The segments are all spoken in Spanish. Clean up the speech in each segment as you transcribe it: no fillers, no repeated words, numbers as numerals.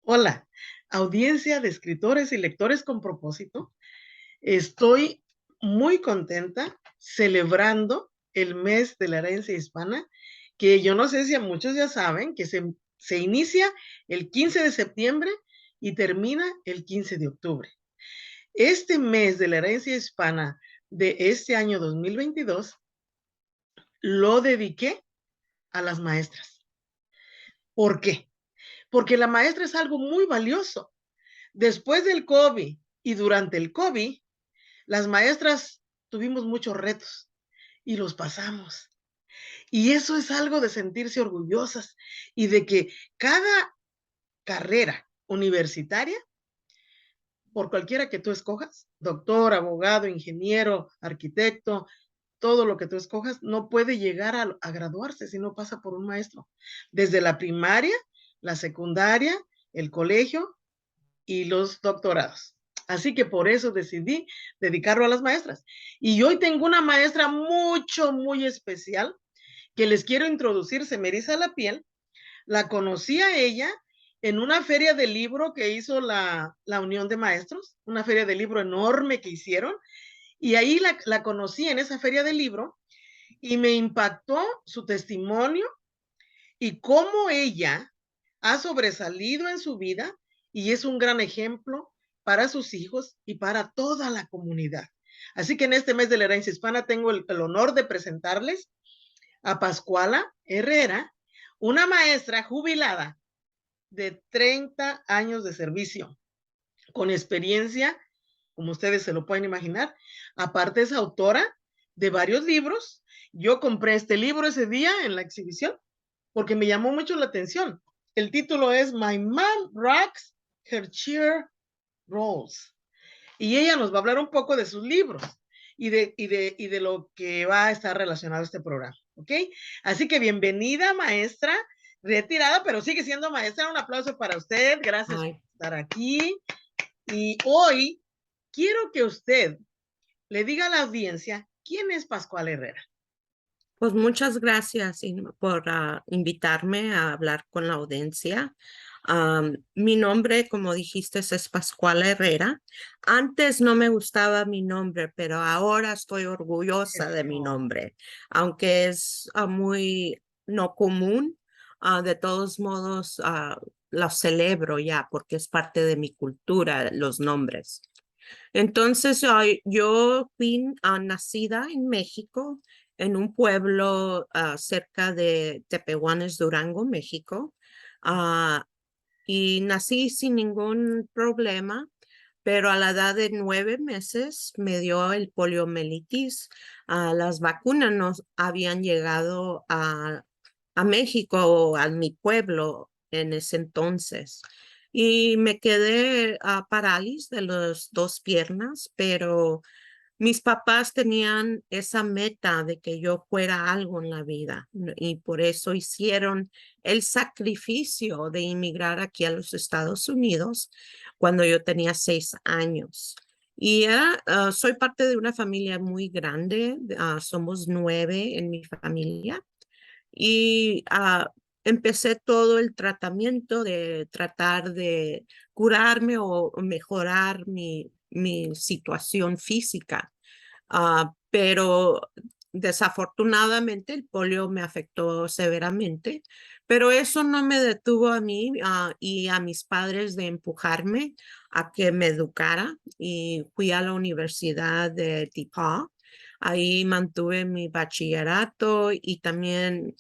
Hola, audiencia de escritores y lectores con propósito. Estoy muy contenta celebrando el mes de la herencia hispana, que yo no sé si a muchos ya saben que se inicia el 15 de septiembre y termina el 15 de octubre. Este mes de la herencia hispana de este año 2022 lo dediqué a las maestras. ¿Por qué? Porque la maestra es algo muy valioso. Después del COVID y durante el COVID, las maestras tuvimos muchos retos y los pasamos. Y eso es algo de sentirse orgullosas y de que cada carrera universitaria, por cualquiera que tú escojas, doctor, abogado, ingeniero, arquitecto, todo lo que tú escojas, no puede llegar a graduarse si no pasa por un maestro. Desde la primaria, la secundaria, el colegio y los doctorados. Así que por eso decidí dedicarlo a las maestras. Y hoy tengo una maestra muy especial que les quiero introducir, se me eriza la piel. La conocí a ella en una feria de libro que hizo la Unión de Maestros, una feria de libro enorme que hicieron. Y ahí la conocí en esa feria de libro y me impactó su testimonio y cómo ella ha sobresalido en su vida y es un gran ejemplo para sus hijos y para toda la comunidad. Así que en este mes de la herencia hispana tengo el honor de presentarles a Pascuala Herrera, una maestra jubilada de 30 años de servicio, con experiencia, como ustedes se lo pueden imaginar. Aparte es autora de varios libros. Yo compré este libro ese día en la exhibición porque me llamó mucho la atención. El título es My Mom Rocks Her Cheer Rolls. Y ella nos va a hablar un poco de sus libros y de lo que va a estar relacionado a este programa. ¿Ok? Así que bienvenida, maestra, retirada, pero sigue siendo maestra. Un aplauso para usted. Gracias por Ay, estar aquí. Y hoy quiero que usted le diga a la audiencia quién es Pascual Herrera. pues muchas gracias por invitarme a hablar con la audiencia. Mi nombre, como dijiste, es Pascuala Herrera. Antes no me gustaba mi nombre, pero ahora estoy orgullosa de mi Oh, nombre, aunque es muy no común. De todos modos, lo celebro ya porque es parte de mi cultura, los nombres. Entonces, yo fui nacida en México, en un pueblo cerca de Tepehuanes, Durango, México, ah, y nací sin ningún problema, pero a la edad de 9 meses me dio el poliomielitis. Las vacunas no habían llegado a México o a mi pueblo en ese entonces. Y me quedé a parálisis de las dos piernas, pero mis papás tenían esa meta de que yo fuera algo en la vida y por eso hicieron el sacrificio de emigrar aquí a los Estados Unidos cuando yo tenía 6 años. Y soy parte de una familia muy grande, somos 9 en mi familia y empecé todo el tratamiento de tratar de curarme o mejorar mi situación física. Pero desafortunadamente el polio me afectó severamente, pero eso no me detuvo a mí y a mis padres de empujarme a que me educara y fui a la Universidad de DePaul. Ahí mantuve mi bachillerato y también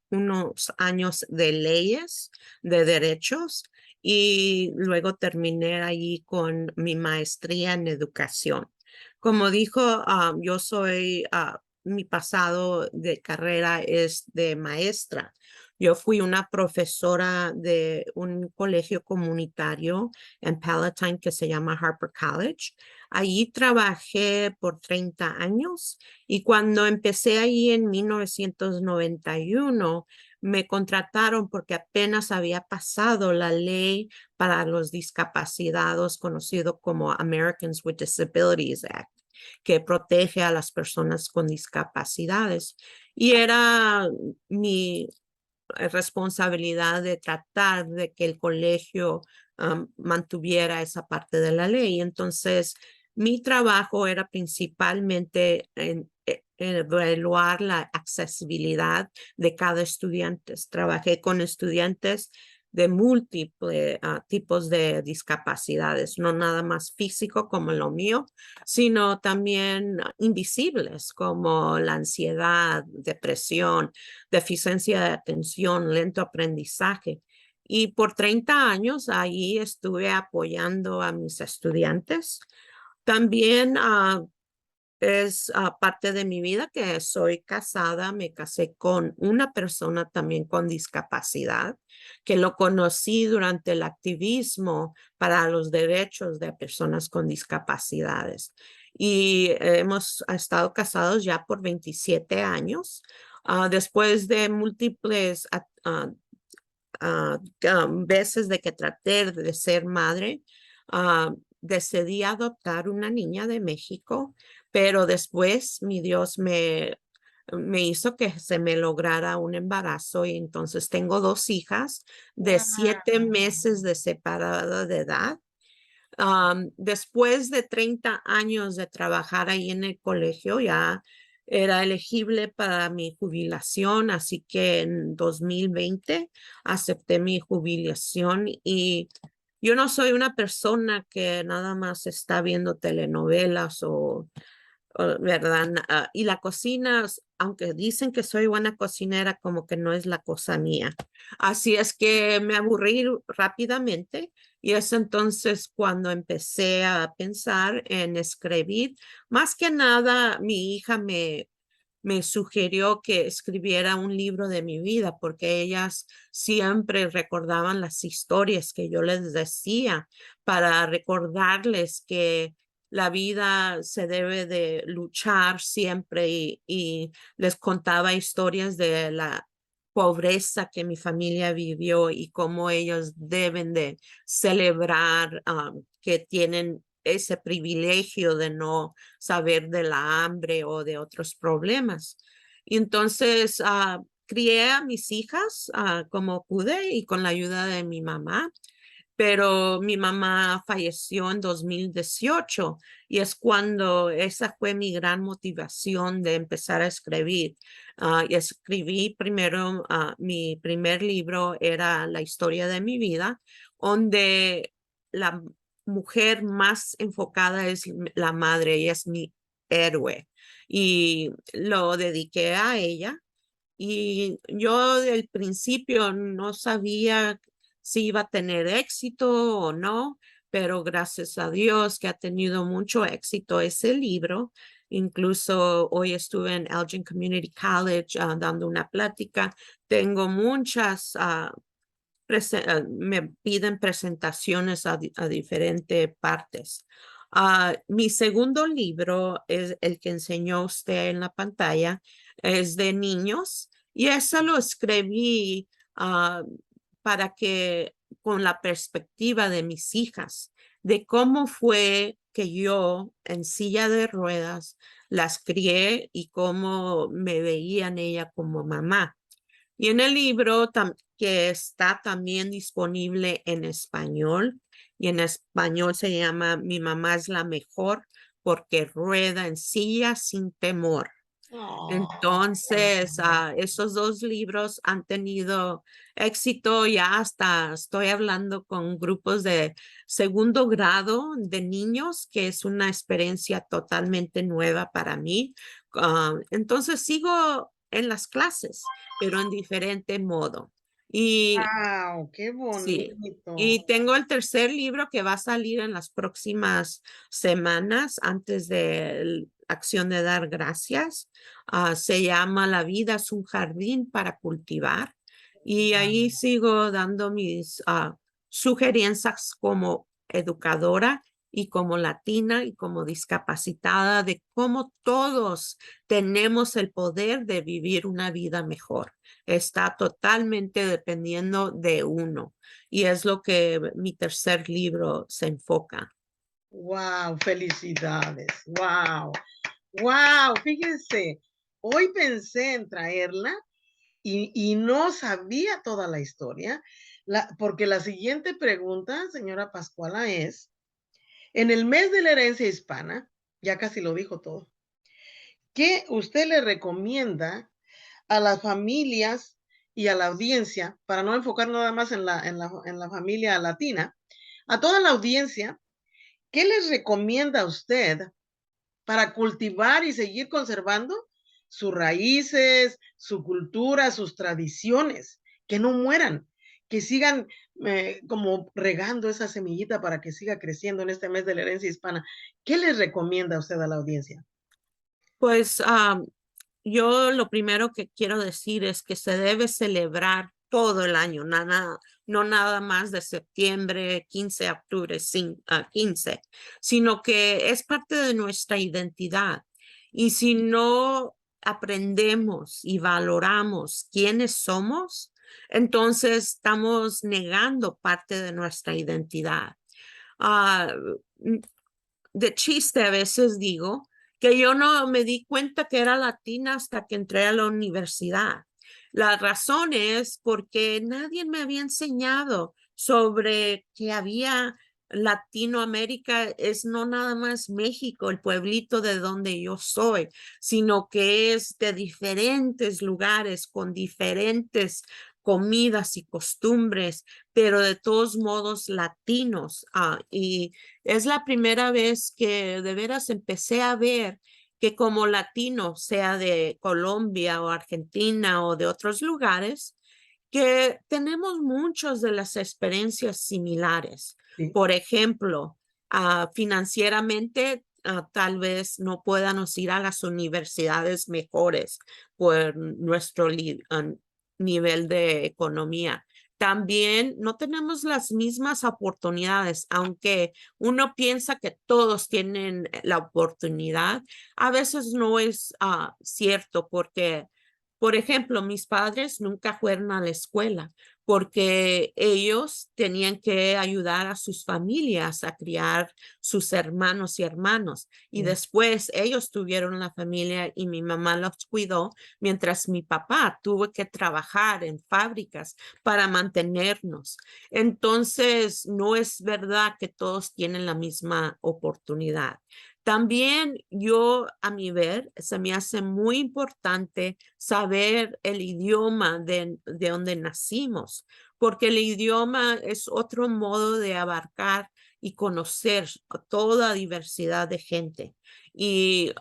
unos años de leyes, de derechos, y luego terminé ahí con mi maestría en educación. Como dijo, yo soy, mi pasado de carrera es de maestra. Yo fui una profesora de un colegio comunitario en Palatine que se llama Harper College. Allí trabajé por 30 años y cuando empecé ahí en 1991 me contrataron porque apenas había pasado la ley para los discapacitados, conocido como Americans with Disabilities Act, que protege a las personas con discapacidades. Y era mi responsabilidad de tratar de que el colegio mantuviera esa parte de la ley. Entonces, mi trabajo era principalmente en evaluar la accesibilidad de cada estudiante. Trabajé con estudiantes de múltiples tipos de discapacidades, no nada más físico como lo mío, sino también invisibles como la ansiedad, depresión, deficiencia de atención, lento aprendizaje. Y por 30 años ahí estuve apoyando a mis estudiantes. También es parte de mi vida que soy casada, me casé con una persona también con discapacidad, que lo conocí durante el activismo para los derechos de personas con discapacidades. Y hemos estado casados ya por 27 años. Después de múltiples veces de que traté de ser madre, decidí adoptar una niña de México, pero después mi Dios me hizo que se me lograra un embarazo y entonces tengo 2 hijas de 7 meses de separada de edad. Después de 30 años de trabajar ahí en el colegio, ya era elegible para mi jubilación, así que en 2020 acepté mi jubilación y yo no soy una persona que nada más está viendo telenovelas ¿verdad? Y la cocina, aunque dicen que soy buena cocinera, como que no es la cosa mía. Así es que me aburrí rápidamente y es entonces cuando empecé a pensar en escribir. Más que nada, mi hija me sugirió que escribiera un libro de mi vida porque ellas siempre recordaban las historias que yo les decía para recordarles que la vida se debe de luchar siempre y les contaba historias de la pobreza que mi familia vivió y cómo ellos deben de celebrar que tienen ese privilegio de no saber de la hambre o de otros problemas. Y entonces crié a mis hijas como pude y con la ayuda de mi mamá, pero mi mamá falleció en 2018 y es cuando esa fue mi gran motivación de empezar a escribir. Y escribí primero, mi primer libro era La historia de mi vida, donde la mujer más enfocada es la madre, ella es mi héroe y lo dediqué a ella. Y yo del principio no sabía si iba a tener éxito o no, pero gracias a Dios que ha tenido mucho éxito ese libro. Incluso hoy estuve en Elgin Community College dando una plática. Tengo muchas, me piden presentaciones a diferentes partes. Mi segundo libro es el que enseñó usted en la pantalla, es de niños y eso lo escribí para que con la perspectiva de mis hijas, de cómo fue que yo en silla de ruedas las crié y cómo me veían ella como mamá. Y en el libro que está también disponible en español, y en español se llama Mi mamá es la mejor porque rueda en silla sin temor. Oh, Entonces, esos 2 libros han tenido éxito. Ya hasta estoy hablando con grupos de segundo grado de niños, que es una experiencia totalmente nueva para mí. Entonces, sigo en las clases, pero en diferente modo. Y wow, qué sí, bonito. y tengo el tercer libro que va a salir en las próximas semanas antes de Acción de Dar Gracias. Se llama La vida es un jardín para cultivar. Y ahí sigo dando mis sugerencias como educadora y como latina y como discapacitada de cómo todos tenemos el poder de vivir una vida mejor. Está totalmente dependiendo de uno y es lo que mi tercer libro se enfoca. Wow, felicidades. Wow, wow, fíjense, hoy pensé en traerla y no sabía toda la historia, porque la siguiente pregunta, señora Pascuala, es, en el mes de la herencia hispana, ya casi lo dijo todo, ¿qué usted le recomienda a las familias y a la audiencia, para no enfocar nada más en la familia latina, a toda la audiencia, qué les recomienda a usted para cultivar y seguir conservando sus raíces, su cultura, sus tradiciones, que no mueran, que sigan como regando esa semillita para que siga creciendo en este mes de la herencia hispana? ¿Qué les recomienda usted a la audiencia? Pues yo lo primero que quiero decir es que se debe celebrar todo el año, no nada más de septiembre 15 a octubre 15, sino que es parte de nuestra identidad. Y si no aprendemos y valoramos quiénes somos, entonces estamos negando parte de nuestra identidad. Ah, de chiste a veces digo que yo no me di cuenta que era latina hasta que entré a la universidad. La razón es porque nadie me había enseñado sobre que había Latinoamérica, es no nada más México, el pueblito de donde yo soy, sino que es de diferentes lugares con diferentes comidas y costumbres, pero de todos modos latinos. Y es la primera vez que de veras empecé a ver que como latino, sea de Colombia o Argentina o de otros lugares, que tenemos muchas de las experiencias similares. Sí. Por ejemplo, financieramente, tal vez no podamos ir a las universidades mejores por nuestro nivel de economía. También no tenemos las mismas oportunidades, aunque uno piensa que todos tienen la oportunidad, a veces no es cierto porque, por ejemplo, mis padres nunca fueron a la escuela porque ellos tenían que ayudar a sus familias a criar sus hermanos y hermanos. Y Sí. después ellos tuvieron la familia y mi mamá los cuidó, mientras mi papá tuvo que trabajar en fábricas para mantenernos. Entonces, no es verdad que todos tienen la misma oportunidad. También yo, a mi ver, se me hace muy importante saber el idioma de donde nacimos, porque el idioma es otro modo de abarcar y conocer a toda diversidad de gente y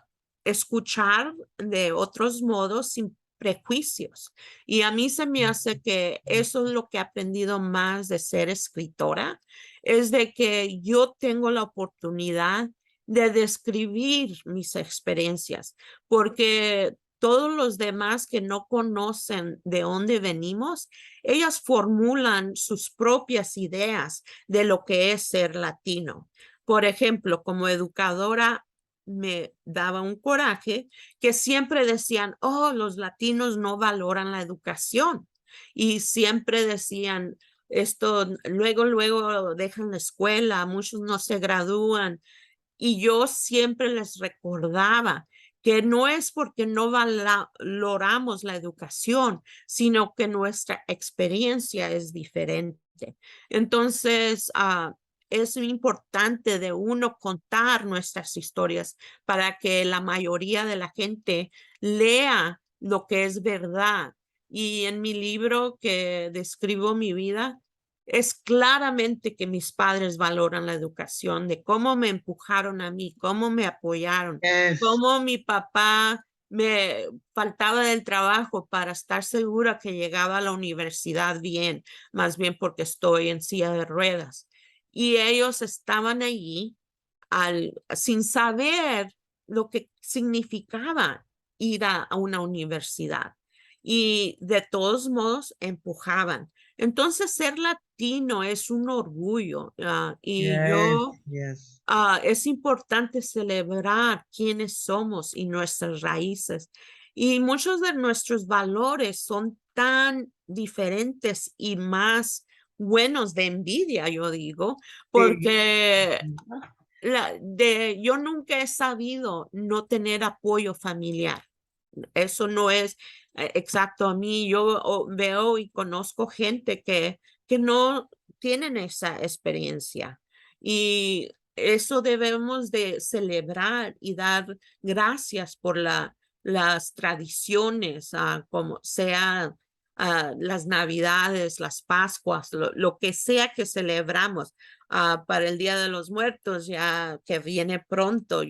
escuchar de otros modos sin prejuicios. Y a mí se me hace que eso es lo que he aprendido más de ser escritora, es de que yo tengo la oportunidad de describir mis experiencias, porque todos los demás que no conocen de dónde venimos, ellas formulan sus propias ideas de lo que es ser latino. Por ejemplo, como educadora, me daba un coraje que siempre decían, oh, los latinos no valoran la educación. Y siempre decían, esto, luego dejan la escuela, muchos no se gradúan. Y yo siempre les recordaba que no es porque no valoramos la educación, sino que nuestra experiencia es diferente. Entonces, es importante de uno contar nuestras historias para que la mayoría de la gente lea lo que es verdad. Y en mi libro que describo mi vida, es claramente que mis padres valoran la educación, de cómo me empujaron a mí, cómo me apoyaron, Es, cómo mi papá me faltaba del trabajo para estar segura que llegaba a la universidad bien, más bien porque estoy en silla de ruedas. Y ellos estaban allí sin saber lo que significaba ir a una universidad. Y de todos modos empujaban. Entonces, ser latino es un orgullo, y yes, yo yes. es importante celebrar quiénes somos y nuestras raíces. Y muchos de nuestros valores son tan diferentes y más buenos de envidia, yo digo, Sí. porque yo nunca he sabido no tener apoyo familiar. eso no es exacto a mí. Yo veo y conozco gente que no tienen esa experiencia y eso debemos de celebrar y dar gracias por las tradiciones, como sea las Navidades, las Pascuas, lo que sea que celebramos para el Día de los Muertos, ya que viene pronto,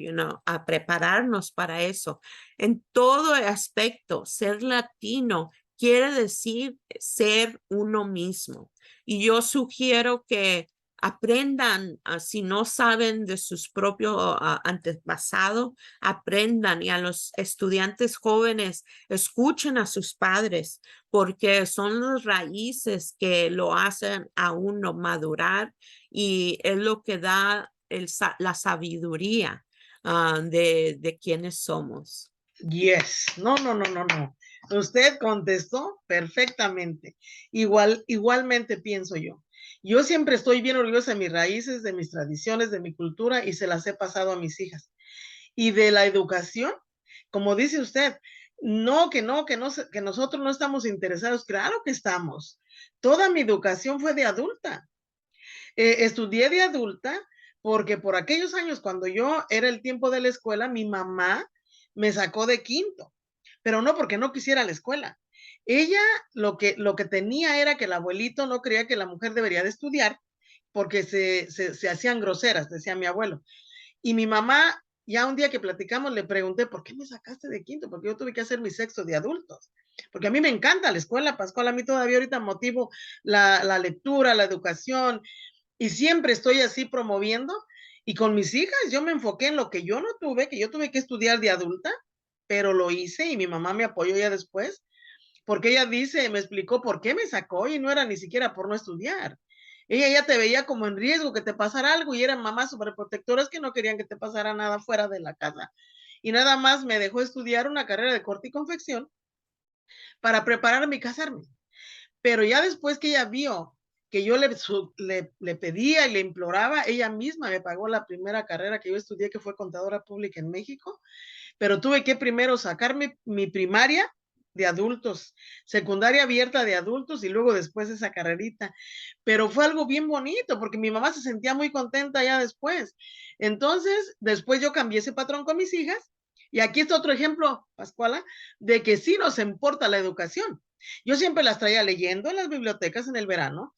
a prepararnos para eso. En todo aspecto, ser latino quiere decir ser uno mismo. Y yo sugiero que aprendan, si no saben de sus propios antepasados, aprendan, y a los estudiantes jóvenes escuchen a sus padres, porque son las raíces que lo hacen a uno madurar y es lo que da la sabiduría de quienes somos. Yes, no, no, no, no, no. Usted contestó perfectamente. Igualmente pienso yo. Yo siempre estoy bien orgullosa de mis raíces, de mis tradiciones, de mi cultura y se las he pasado a mis hijas. Y de la educación, como dice usted, no, que nosotros no estamos interesados. Claro que estamos. Toda mi educación fue de adulta. Estudié de adulta porque por aquellos años, cuando yo era el tiempo de la escuela, mi mamá me sacó de quinto, pero no porque no quisiera la escuela. Ella lo que tenía era que el abuelito no creía que la mujer debería de estudiar porque se hacían groseras, decía mi abuelo. Y mi mamá, ya un día que platicamos, le pregunté, ¿por qué me sacaste de quinto? Porque yo tuve que hacer mi sexto de adultos. Porque a mí me encanta la escuela, Pascual, a mí todavía ahorita motivo la lectura, la educación, y siempre estoy así promoviendo. Y con mis hijas yo me enfoqué en lo que yo no tuve, que yo tuve que estudiar de adulta, pero lo hice y mi mamá me apoyó ya después, porque ella dice, me explicó por qué me sacó y no era ni siquiera por no estudiar. Ella ya te veía como en riesgo que te pasara algo y eran mamás sobreprotectoras que no querían que te pasara nada fuera de la casa. Y nada más me dejó estudiar una carrera de corte y confección para prepararme y casarme. Pero ya después que ella vio que yo le pedía y le imploraba, ella misma me pagó la primera carrera que yo estudié, que fue contadora pública en México, pero tuve que primero sacar mi primaria de adultos, secundaria abierta de adultos y luego después esa carrerita. Pero fue algo bien bonito porque mi mamá se sentía muy contenta ya después. Entonces, después yo cambié ese patrón con mis hijas y aquí está otro ejemplo, Pascuala, de que sí nos importa la educación. Yo siempre las traía leyendo en las bibliotecas en el verano.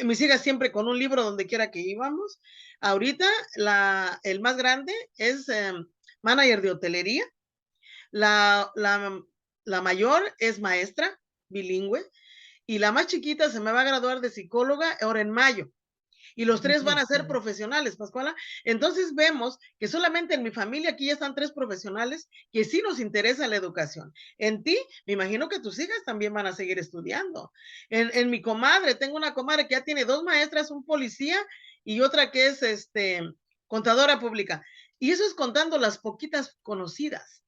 Mis hijas siempre con un libro donde quiera que íbamos. Ahorita el más grande es manager de hotelería. La, la, la mayor es maestra bilingüe y la más chiquita se me va a graduar de psicóloga ahora en mayo. Y los tres van a ser profesionales, Pascuala. Entonces vemos que solamente en mi familia aquí ya están tres profesionales que sí nos interesa la educación. En ti, me imagino que tus hijas también van a seguir estudiando. En mi comadre, tengo una comadre que ya tiene dos maestras, un policía y otra que es contadora pública. Y eso es contando las poquitas conocidas.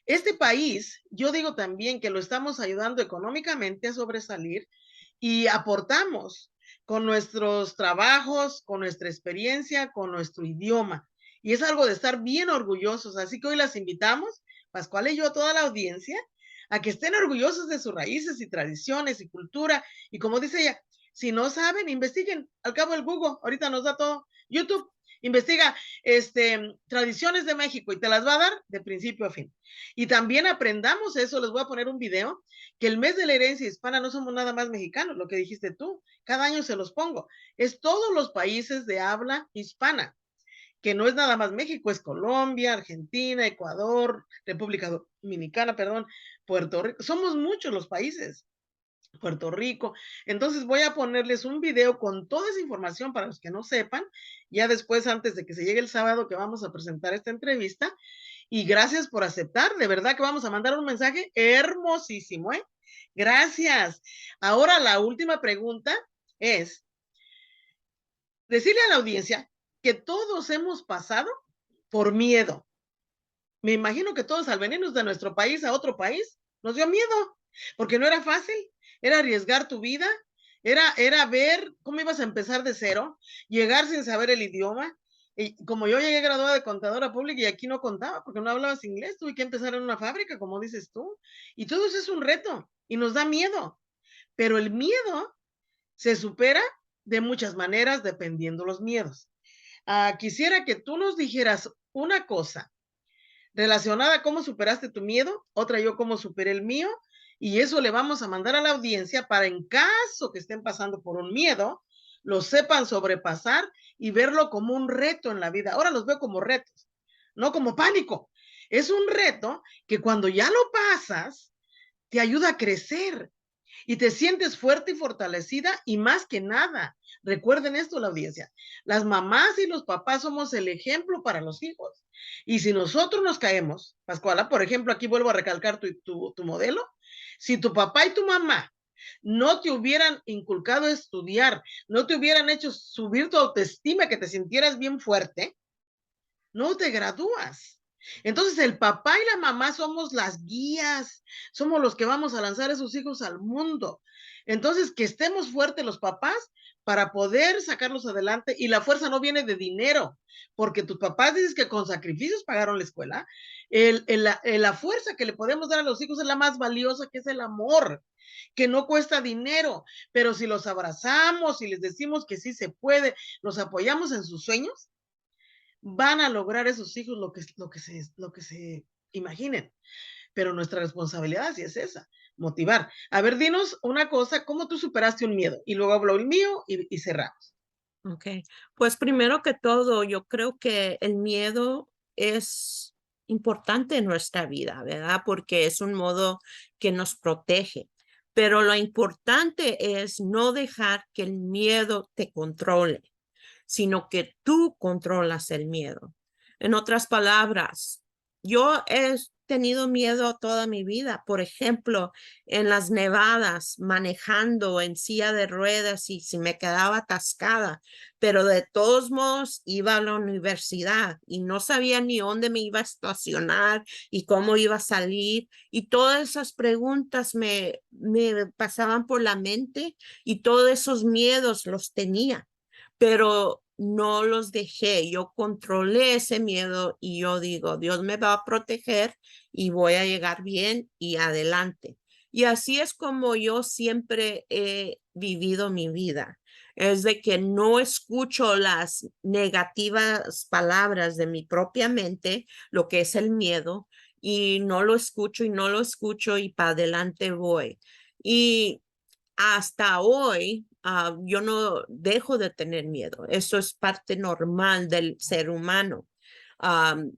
Este país, yo digo también que lo estamos ayudando económicamente a sobresalir y aportamos con nuestros trabajos, con nuestra experiencia, con nuestro idioma. Y es algo de estar bien orgullosos. Así que hoy las invitamos, Pascual y yo, a toda la audiencia, a que estén orgullosos de sus raíces y tradiciones y cultura. Y como dice ella, si no saben, investiguen. Al cabo el Google, ahorita nos da todo. YouTube, investiga tradiciones de México y te las va a dar de principio a fin. Y también aprendamos eso, les voy a poner un video, que el mes de la herencia hispana no somos nada más mexicanos, lo que dijiste tú, cada año se los pongo, es todos los países de habla hispana, que no es nada más México, es Colombia, Argentina, Ecuador, República Dominicana, perdón, Puerto Rico, somos muchos los países. Puerto Rico. Entonces voy a ponerles un video con toda esa información para los que no sepan, ya después, antes de que se llegue el sábado que vamos a presentar esta entrevista. Y gracias por aceptar, de verdad que vamos a mandar un mensaje hermosísimo, ¿eh? Gracias. Ahora la última pregunta es decirle a la audiencia que todos hemos pasado por miedo. Me imagino que todos al venirnos de nuestro país a otro país nos dio miedo, porque no era fácil, era arriesgar tu vida, era ver cómo ibas a empezar de cero, llegar sin saber el idioma, Y como yo llegué graduada de contadora pública y aquí no contaba porque no hablabas inglés, tuve que empezar en una fábrica, como dices tú. Y todo eso es un reto y nos da miedo. Pero el miedo se supera de muchas maneras dependiendo los miedos. Quisiera que tú nos dijeras una cosa relacionada a cómo superaste tu miedo, otra yo cómo superé el mío, y eso le vamos a mandar a la audiencia para en caso que estén pasando por un miedo, lo sepan sobrepasar y verlo como un reto en la vida. Ahora los veo como retos, no como pánico. Es un reto que cuando ya lo pasas, te ayuda a crecer y te sientes fuerte y fortalecida y más que nada, recuerden esto la audiencia, las mamás y los papás somos el ejemplo para los hijos. Y si nosotros nos caemos, Pascuala, por ejemplo, aquí vuelvo a recalcar tu modelo, si tu papá y tu mamá no te hubieran inculcado a estudiar, no te hubieran hecho subir tu autoestima, que te sintieras bien fuerte, no te gradúas. Entonces el papá y la mamá somos las guías, somos los que vamos a lanzar a esos hijos al mundo. Entonces que estemos fuertes los papás para poder sacarlos adelante y la fuerza no viene de dinero, porque tus papás dices que con sacrificios pagaron la escuela. La fuerza que le podemos dar a los hijos es la más valiosa, que es el amor, que no cuesta dinero, pero si los abrazamos y les decimos que sí se puede, los apoyamos en sus sueños, van a lograr esos hijos lo que se imaginen. Pero nuestra responsabilidad sí es esa, motivar. A ver, dinos una cosa, ¿cómo tú superaste un miedo? Y luego hablo el mío y cerramos. Ok, pues primero que todo, yo creo que el miedo es importante en nuestra vida, ¿verdad? Porque es un modo que nos protege. Pero lo importante es no dejar que el miedo te controle, sino que tú controlas el miedo. En otras palabras, yo he tenido miedo toda mi vida. Por ejemplo, en las nevadas, manejando en silla de ruedas y si me quedaba atascada, pero de todos modos iba a la universidad y no sabía ni dónde me iba a estacionar y cómo iba a salir. Y todas esas preguntas me pasaban por la mente y todos esos miedos los tenía, pero no los dejé. Yo controlé ese miedo y yo digo, Dios me va a proteger y voy a llegar bien y adelante. Y así es como yo siempre he vivido mi vida. Es de que no escucho las negativas palabras de mi propia mente, lo que es el miedo, y no lo escucho y no lo escucho y para adelante voy. Y hasta hoy, yo no dejo de tener miedo. Eso es parte normal del ser humano. Um,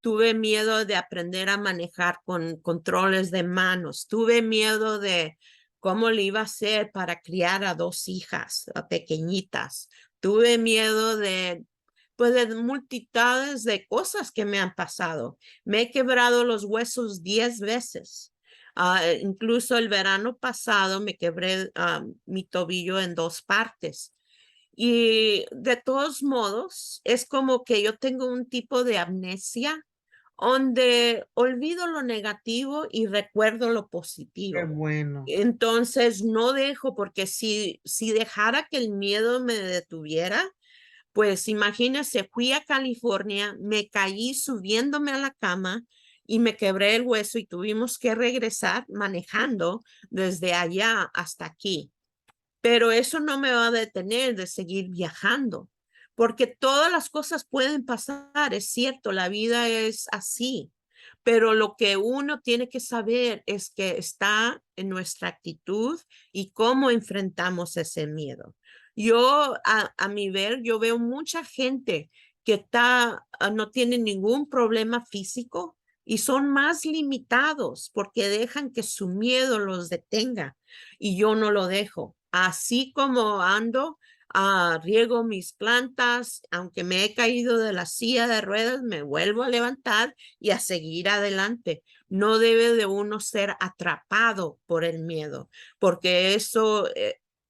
Tuve miedo de aprender a manejar con controles de manos. Tuve miedo de cómo le iba a hacer para criar a dos hijas pequeñitas. Tuve miedo de, pues, de multitudes de cosas que me han pasado. Me he quebrado los huesos 10 veces. Incluso el verano pasado me quebré mi tobillo en dos partes. Y de todos modos, es como que yo tengo un tipo de amnesia donde olvido lo negativo y recuerdo lo Qué positivo. bueno. Entonces no dejo, porque si dejara que el miedo me detuviera, pues imagínese, fui a California, me caí subiéndome a la cama y me quebré el hueso y tuvimos que regresar manejando desde allá hasta aquí. Pero eso no me va a detener de seguir viajando, porque todas las cosas pueden pasar, es cierto, la vida es así, pero lo que uno tiene que saber es que está en nuestra actitud y cómo enfrentamos ese miedo. Yo, a mi ver, yo veo mucha gente que no tiene ningún problema físico y son más limitados porque dejan que su miedo los detenga y yo no lo dejo. Así como ando, riego mis plantas, aunque me he caído de la silla de ruedas, me vuelvo a levantar y a seguir adelante. No debe de uno ser atrapado por el miedo, porque eso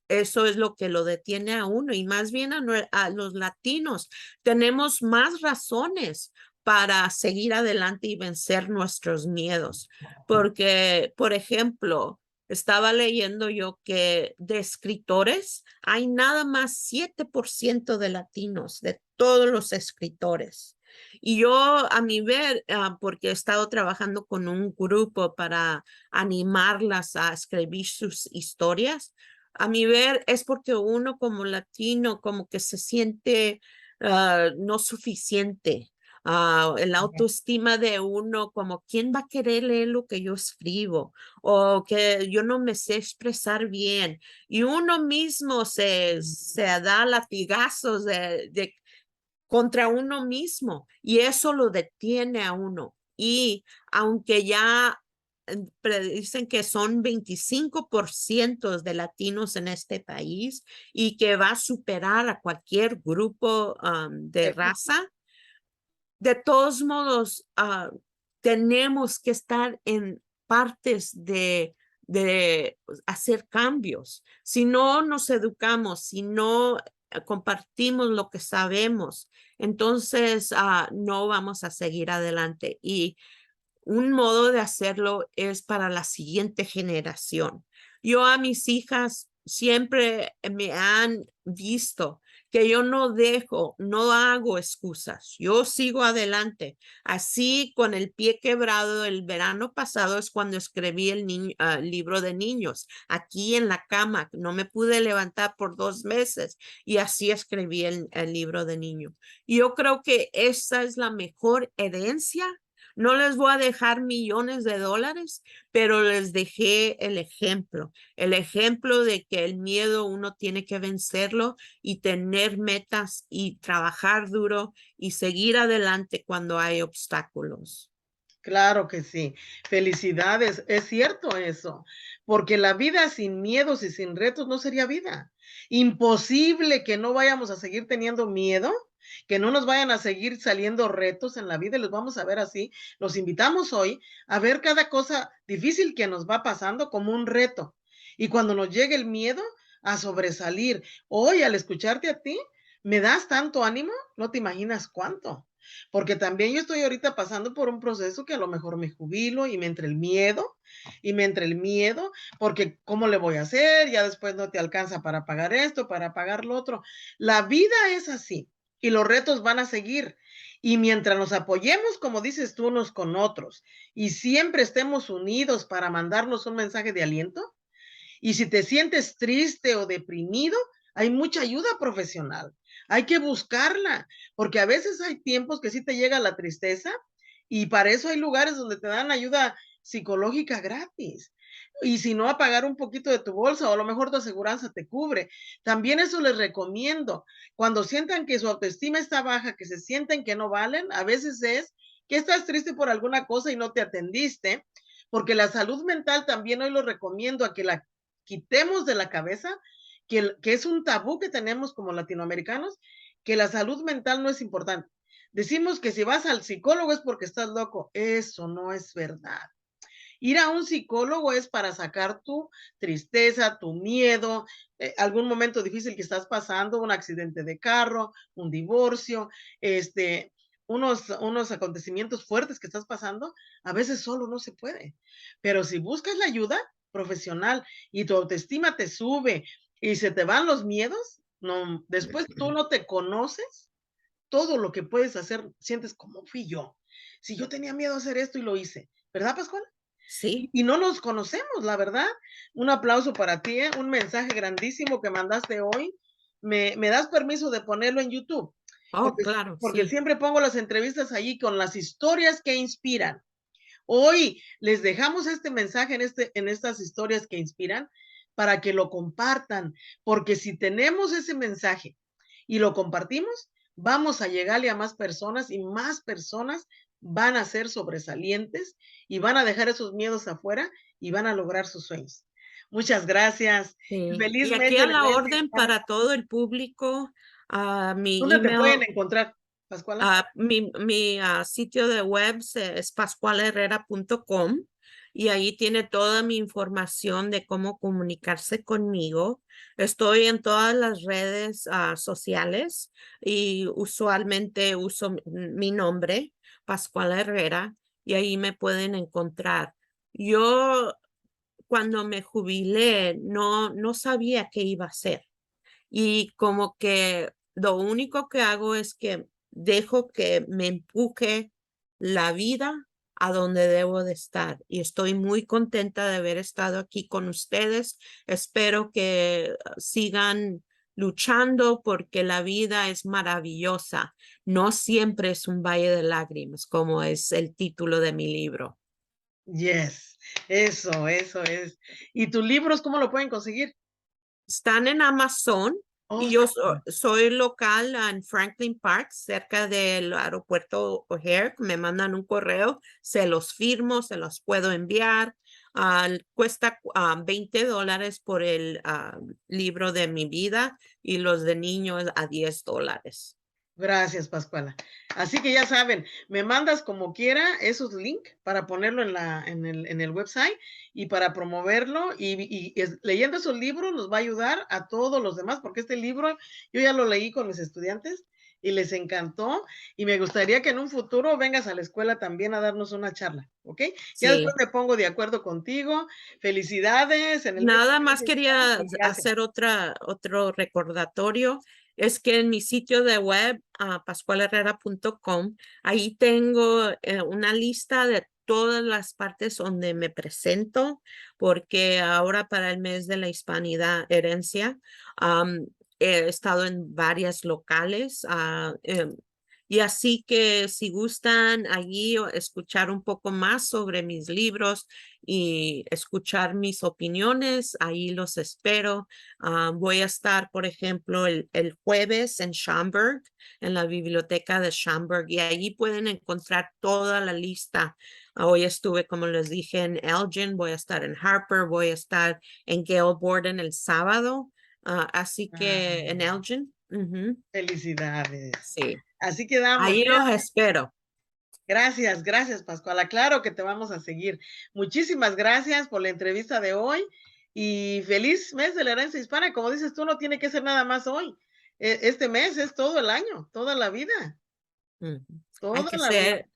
es lo que lo detiene a uno y más bien a los latinos. Tenemos más razones para seguir adelante y vencer nuestros miedos, porque, por ejemplo, Estaba leyendo yo que de escritores hay nada más 7% de latinos, de todos los escritores. Y yo, a mi ver, porque he estado trabajando con un grupo para animarlas a escribir sus historias, a mi ver es porque uno como latino como que se siente no suficiente. La autoestima de uno, como quién va a querer leer lo que yo escribo o que yo no me sé expresar bien. Y uno mismo se da latigazos contra uno mismo y eso lo detiene a uno. Y aunque ya dicen que son 25% de latinos en este país y que va a superar a cualquier grupo de raza, de todos modos, tenemos que estar en partes de hacer cambios. Si no nos educamos, si no compartimos lo que sabemos, entonces no vamos a seguir adelante. Y un modo de hacerlo es para la siguiente generación. Yo a mis hijas siempre me han visto que yo no dejo, no hago excusas, yo sigo adelante. Así con el pie quebrado el verano pasado es cuando escribí el libro de niños, aquí en la cama, no me pude levantar por 2 meses y así escribí el libro de niños. Yo creo que esa es la mejor herencia. No les voy a dejar millones de dólares, pero les dejé el ejemplo de que el miedo uno tiene que vencerlo y tener metas y trabajar duro y seguir adelante cuando hay obstáculos. Claro que sí. Felicidades. Es cierto eso, porque la vida sin miedos y sin retos no sería vida. Imposible que no vayamos a seguir teniendo miedo, que no nos vayan a seguir saliendo retos en la vida y los vamos a ver así. Los invitamos hoy a ver cada cosa difícil que nos va pasando como un reto. Y cuando nos llegue el miedo, a sobresalir. Hoy, al escucharte a ti, me das tanto ánimo, no te imaginas cuánto. Porque también yo estoy ahorita pasando por un proceso que a lo mejor me jubilo y me entra el miedo, porque ¿cómo le voy a hacer? Ya después no te alcanza para pagar esto, para pagar lo otro. La vida es así y los retos van a seguir. Y mientras nos apoyemos, como dices tú, unos con otros, y siempre estemos unidos para mandarnos un mensaje de aliento, y si te sientes triste o deprimido, hay mucha ayuda profesional. Hay que buscarla, porque a veces hay tiempos que sí te llega la tristeza y para eso hay lugares donde te dan ayuda psicológica gratis. Y si no, a pagar un poquito de tu bolsa o a lo mejor tu aseguranza te cubre. También eso les recomiendo. Cuando sientan que su autoestima está baja, que se sienten que no valen, a veces es que estás triste por alguna cosa y no te atendiste, porque la salud mental también hoy lo recomiendo a que la quitemos de la cabeza que es un tabú que tenemos como latinoamericanos, que la salud mental no es importante. Decimos que si vas al psicólogo es porque estás loco. Eso no es verdad. Ir a un psicólogo es para sacar tu tristeza, tu miedo, algún momento difícil que estás pasando, un accidente de carro, un divorcio, unos acontecimientos fuertes que estás pasando, a veces solo no se puede. Pero si buscas la ayuda profesional y tu autoestima te sube y se te van los miedos, no, después tú no te conoces, todo lo que puedes hacer, sientes como fui yo. Si yo tenía miedo a hacer esto y lo hice, ¿verdad, Pascual? Sí. Y no nos conocemos, la verdad. Un aplauso para ti, ¿eh? Un mensaje grandísimo que mandaste hoy. Me das permiso de ponerlo en YouTube, Oh, porque, claro, porque sí. siempre pongo las entrevistas allí con las historias que inspiran. Hoy les dejamos este mensaje en estas historias que inspiran para que lo compartan, porque si tenemos ese mensaje y lo compartimos, vamos a llegarle a más personas y más personas van a ser sobresalientes y van a dejar esos miedos afuera y van a lograr sus sueños. Muchas gracias. Sí. Feliz Y mes aquí de a la la herencia orden hispana. para todo el público, mi ¿Dónde te email. pueden encontrar, Pascuala? Mi sitio de web es pascualherrera.com y ahí tiene toda mi información de cómo comunicarse conmigo. Estoy en todas las redes sociales y usualmente uso mi nombre, Pascual Herrera, y ahí me pueden encontrar. Yo cuando me jubilé, no sabía qué iba a hacer. Y como que lo único que hago es que dejo que me empuje la vida a donde debo de estar. Y estoy muy contenta de haber estado aquí con ustedes. Espero que sigan luchando porque la vida es maravillosa. No siempre es un valle de lágrimas, como es el título de mi libro. Yes, eso es. ¿Y tus libros cómo lo pueden conseguir? Están en Amazon Oh, y está yo bien. soy local en Franklin Park, cerca del aeropuerto O'Hare. Me mandan un correo, se los firmo, se los puedo enviar. Cuesta $20 por el libro de mi vida y los de niños a $10. Gracias, Pascuala. Así que ya saben, me mandas como quiera esos links para ponerlo en el website y para promoverlo leyendo esos libros nos va a ayudar a todos los demás, porque este libro yo ya lo leí con mis estudiantes y les encantó y me gustaría que en un futuro vengas a la escuela también a darnos una charla, ¿ok? Ya después Sí. me pongo de acuerdo contigo. Felicidades en el mes Nada de más quería y gracias. hacer otro recordatorio. Es que en mi sitio de web, pascualherrera.com, ahí tengo una lista de todas las partes donde me presento, porque ahora para el mes de la hispanidad herencia, he estado en varias locales. Y así que si gustan allí escuchar un poco más sobre mis libros y escuchar mis opiniones, ahí los espero. Voy a estar, por ejemplo, el jueves en Schaumburg, en la biblioteca de Schaumburg, y allí pueden encontrar toda la lista. Hoy estuve, como les dije, en Elgin, voy a estar en Harper, voy a estar en Gail Borden el sábado, así que en Ah, Elgin, ujú, felicidades. sí, Así quedamos. ahí los espero. Gracias, gracias, Pascuala. Claro que te vamos a seguir. Muchísimas gracias por la entrevista de hoy y feliz mes de la herencia hispana. Como dices tú, no tiene que ser nada más hoy. Este mes es todo el año, toda la vida, Ujú. Hay toda que la vida. ser